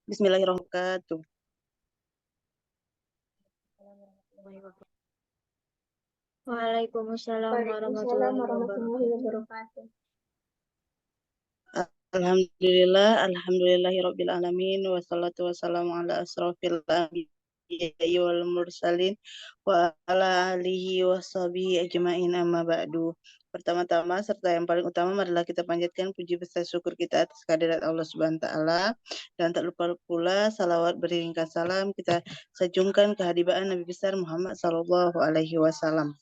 Bismillahirrahmanirrahim. Waalaikumsalam warahmatullahi wabarakatuh. Alhamdulillahirabbil alamin wassalatu wassalamu ala asrofil anbiya'i wal mursalin wa ala alihi washabihi ajmain amma ba'du. Pertama-tama serta yang paling utama marilah kita panjatkan puji besar syukur kita atas kehadirat Allah Subhanahu wa taala, dan tak lupa pula salawat beriringkas salam kita sajungkan kehadiran Nabi besar Muhammad sallallahu alaihi wasallam.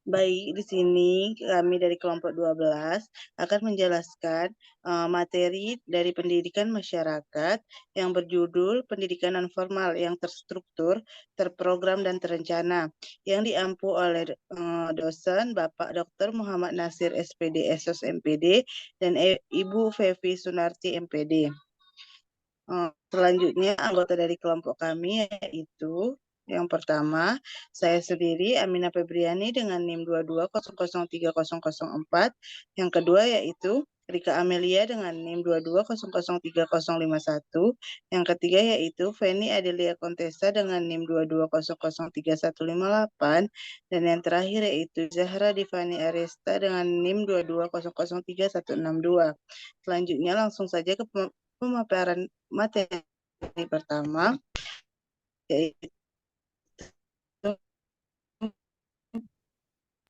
Baik, di sini kami dari kelompok 12 akan menjelaskan materi dari pendidikan masyarakat yang berjudul Pendidikan Non-Formal yang Terstruktur, Terprogram, dan Terencana, yang diampu oleh dosen Bapak Dr. Muhammad Nasir SPD SOS MPD dan Ibu Fevi Sunarti MPD. Selanjutnya anggota dari kelompok kami yaitu yang pertama, saya sendiri Aminah Febriani dengan NIM 22003004. Yang kedua yaitu Rika Amelia dengan NIM 22003051. Yang ketiga yaitu Feni Adelia Kontesa dengan NIM 22003158. Dan yang terakhir yaitu Zahra Divani Aresta dengan NIM 22003162. Selanjutnya langsung saja ke pemaparan materi pertama, yaitu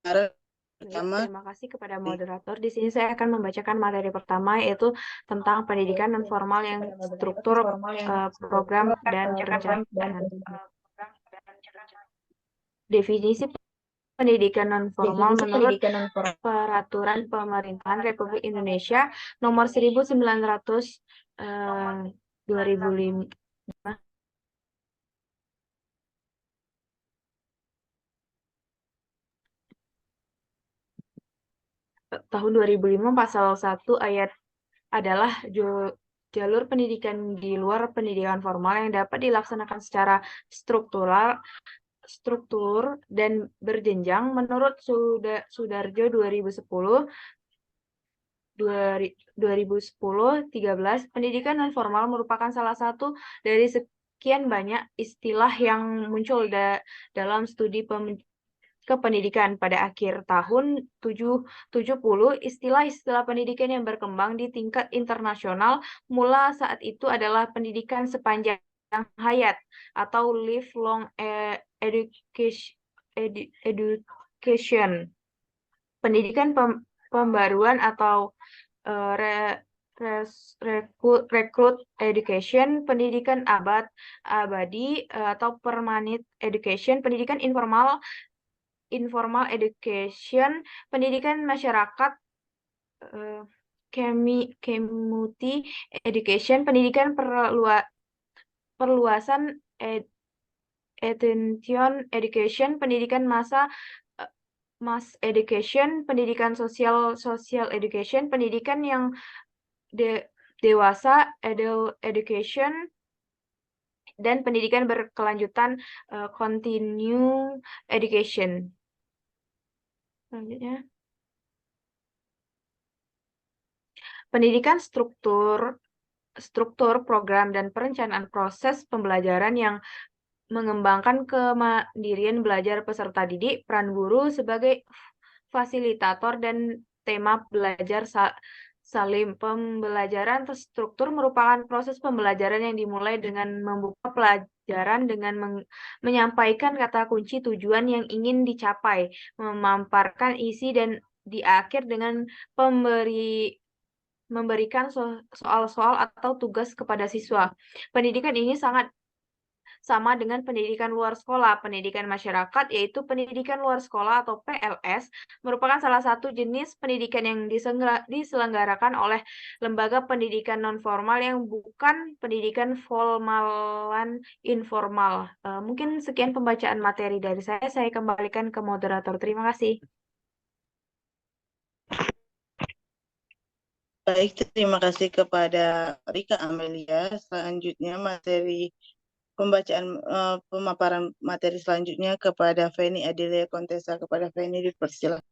Terima kasih kepada moderator. Di sini saya akan membacakan materi pertama, yaitu tentang pendidikan non formal yang struktur, program, dan perencanaan. Definisi pendidikan non formal menurut Peraturan Pemerintahan Republik Indonesia Nomor 1900 2005. Tahun 2005 pasal 1 ayat adalah jalur pendidikan di luar pendidikan formal yang dapat dilaksanakan secara struktur dan berjenjang. Menurut Sudarjo 2010-13, pendidikan non formal merupakan salah satu dari sekian banyak istilah yang muncul dalam studi kependidikan. Pada akhir tahun 70, istilah-istilah pendidikan yang berkembang di tingkat internasional mula saat itu adalah pendidikan sepanjang hayat atau lifelong education, pendidikan pembaruan atau recruit education, pendidikan abadi atau permanent education, pendidikan informal education, pendidikan masyarakat, community education, pendidikan perluasan attention education, pendidikan mass education, pendidikan social education, pendidikan yang dewasa adult education, dan pendidikan berkelanjutan continue education. Selanjutnya, pendidikan struktur, program, dan perencanaan proses pembelajaran yang mengembangkan kemandirian belajar peserta didik, peran guru sebagai fasilitator, dan tema belajar salim. Pembelajaran terstruktur merupakan proses pembelajaran yang dimulai dengan membuka pelajaran dengan menyampaikan kata kunci tujuan yang ingin dicapai, memaparkan isi, dan di akhir dengan memberikan soal-soal atau tugas kepada siswa. Pendidikan ini sangat sama dengan pendidikan luar sekolah. Pendidikan masyarakat, yaitu pendidikan luar sekolah atau PLS, merupakan salah satu jenis pendidikan yang diselenggarakan oleh lembaga pendidikan non-formal yang bukan pendidikan formalan informal. Mungkin sekian pembacaan materi dari saya kembalikan ke moderator. Terima kasih. Baik, terima kasih kepada Rika Amelia. Selanjutnya materi pembacaan pemaparan materi selanjutnya kepada Feni Adelia Kontesa. Kepada Feni dipersilakan.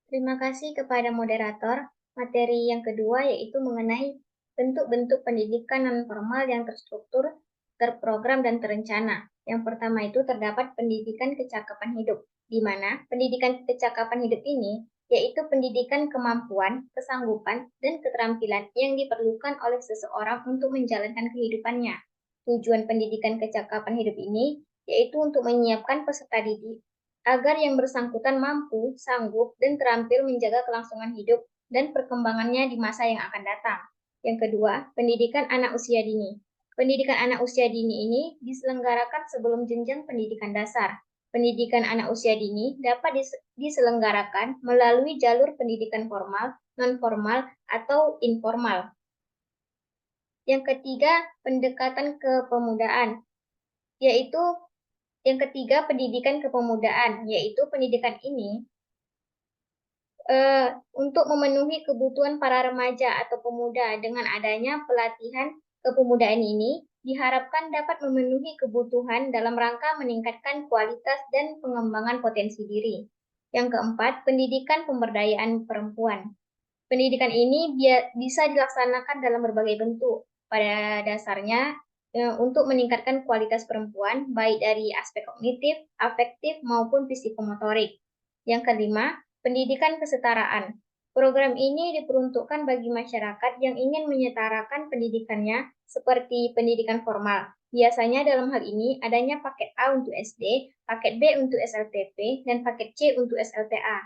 Terima kasih kepada moderator. Materi yang kedua yaitu mengenai bentuk-bentuk pendidikan non-formal yang terstruktur, terprogram, dan terencana. Yang pertama itu terdapat pendidikan kecakapan hidup, di mana pendidikan kecakapan hidup ini yaitu pendidikan kemampuan, kesanggupan, dan keterampilan yang diperlukan oleh seseorang untuk menjalankan kehidupannya. Tujuan pendidikan kecakapan hidup ini yaitu untuk menyiapkan peserta didik agar yang bersangkutan mampu, sanggup, dan terampil menjaga kelangsungan hidup dan perkembangannya di masa yang akan datang. Yang kedua, pendidikan anak usia dini. Pendidikan anak usia dini ini diselenggarakan sebelum jenjang pendidikan dasar. Pendidikan anak usia dini dapat diselenggarakan melalui jalur pendidikan formal, non-formal, atau informal. Yang ketiga, pendekatan kepemudaan, yaitu pendidikan kepemudaan, yaitu pendidikan ini untuk memenuhi kebutuhan para remaja atau pemuda. Dengan adanya pelatihan kepemudaan ini diharapkan dapat memenuhi kebutuhan dalam rangka meningkatkan kualitas dan pengembangan potensi diri. Yang keempat, pendidikan pemberdayaan perempuan. Pendidikan ini bisa dilaksanakan dalam berbagai bentuk. Pada dasarnya, untuk meningkatkan kualitas perempuan, baik dari aspek kognitif, afektif, maupun psikomotorik. Yang kelima, pendidikan kesetaraan. Program ini diperuntukkan bagi masyarakat yang ingin menyetarakan pendidikannya seperti pendidikan formal. Biasanya dalam hal ini adanya paket A untuk SD, paket B untuk SLTP, dan paket C untuk SLTA.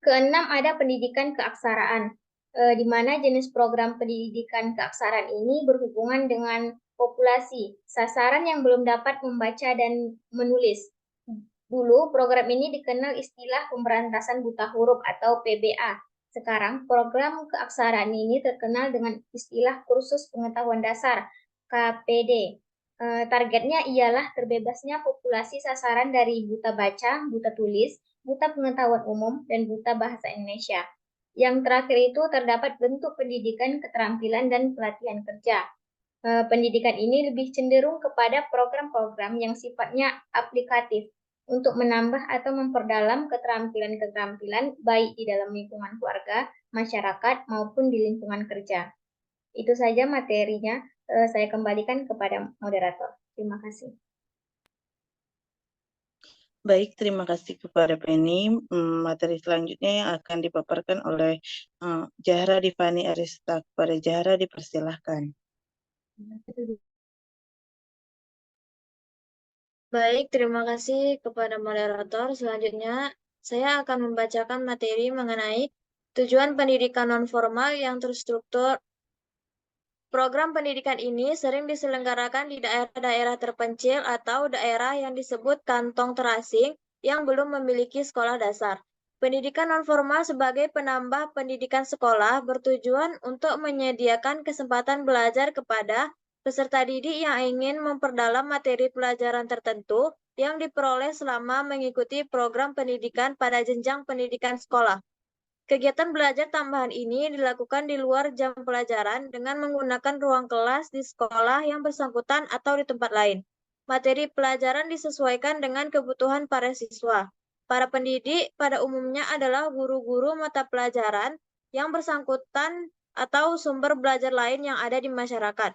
Keenam, ada pendidikan keaksaraan, di mana jenis program pendidikan keaksaraan ini berhubungan dengan populasi, sasaran yang belum dapat membaca dan menulis. Dulu, program ini dikenal istilah pemberantasan buta huruf atau PBA. Sekarang, program keaksaraan ini terkenal dengan istilah kursus pengetahuan dasar, KPD. Targetnya ialah terbebasnya populasi sasaran dari buta baca, buta tulis, buta pengetahuan umum, dan buta bahasa Indonesia. Yang terakhir itu terdapat bentuk pendidikan keterampilan dan pelatihan kerja. Pendidikan ini lebih cenderung kepada program-program yang sifatnya aplikatif untuk menambah atau memperdalam keterampilan-keterampilan baik di dalam lingkungan keluarga, masyarakat, maupun di lingkungan kerja. Itu saja materinya. Saya kembalikan kepada moderator. Terima kasih. Baik, terima kasih kepada Penny. Materi selanjutnya yang akan dipaparkan oleh Zahra Divani Arista. Kepada Zahra dipersilahkan. Baik, terima kasih kepada moderator. Selanjutnya, saya akan membacakan materi mengenai tujuan pendidikan non-formal yang terstruktur. Program pendidikan ini sering diselenggarakan di daerah-daerah terpencil atau daerah yang disebut kantong terasing yang belum memiliki sekolah dasar. Pendidikan non-formal sebagai penambah pendidikan sekolah bertujuan untuk menyediakan kesempatan belajar kepada peserta didik yang ingin memperdalam materi pelajaran tertentu yang diperoleh selama mengikuti program pendidikan pada jenjang pendidikan sekolah. Kegiatan belajar tambahan ini dilakukan di luar jam pelajaran dengan menggunakan ruang kelas di sekolah yang bersangkutan atau di tempat lain. Materi pelajaran disesuaikan dengan kebutuhan para siswa. Para pendidik pada umumnya adalah guru-guru mata pelajaran yang bersangkutan atau sumber belajar lain yang ada di masyarakat.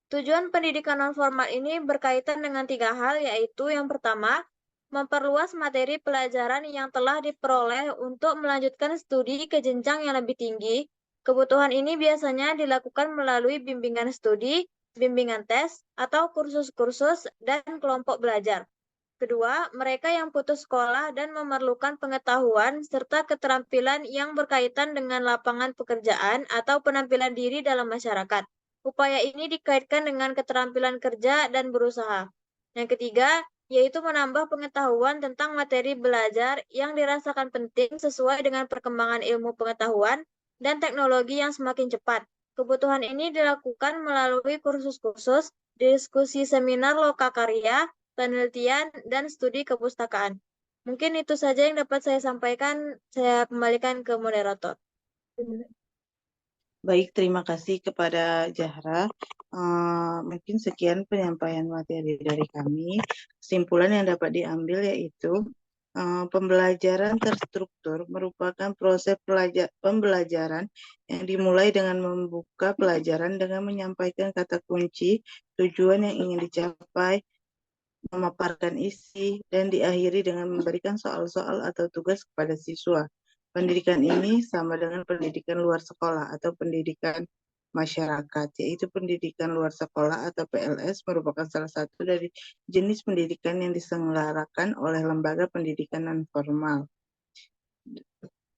Tujuan pendidikan non-formal ini berkaitan dengan 3 hal, yaitu yang pertama, memperluas materi pelajaran yang telah diperoleh untuk melanjutkan studi ke jenjang yang lebih tinggi. Kebutuhan ini biasanya dilakukan melalui bimbingan studi, bimbingan tes, atau kursus-kursus dan kelompok belajar. Kedua, mereka yang putus sekolah dan memerlukan pengetahuan serta keterampilan yang berkaitan dengan lapangan pekerjaan atau penampilan diri dalam masyarakat. Upaya ini dikaitkan dengan keterampilan kerja dan berusaha. Yang ketiga, yaitu menambah pengetahuan tentang materi belajar yang dirasakan penting sesuai dengan perkembangan ilmu pengetahuan dan teknologi yang semakin cepat. Kebutuhan ini dilakukan melalui kursus-kursus, diskusi seminar lokakarya, penelitian, dan studi kepustakaan. Mungkin itu saja yang dapat saya sampaikan. Saya kembalikan ke moderator. Baik, terima kasih kepada Zahra. Mungkin sekian penyampaian materi dari kami. Kesimpulan yang dapat diambil yaitu Pembelajaran terstruktur merupakan proses pembelajaran yang dimulai dengan membuka pelajaran dengan menyampaikan kata kunci, tujuan yang ingin dicapai, memaparkan isi, dan diakhiri dengan memberikan soal-soal atau tugas kepada siswa. Pendidikan ini sama dengan pendidikan luar sekolah atau pendidikan masyarakat, yaitu pendidikan luar sekolah atau PLS merupakan salah satu dari jenis pendidikan yang diselenggarakan oleh lembaga pendidikan non-formal.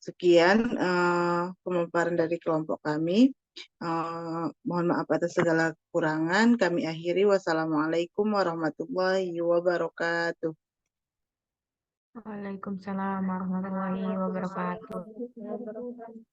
Sekian pemaparan dari kelompok kami. Mohon maaf atas segala kekurangan. Kami akhiri. Wassalamualaikum warahmatullahi wabarakatuh. Waalaikumsalam warahmatullahi wabarakatuh.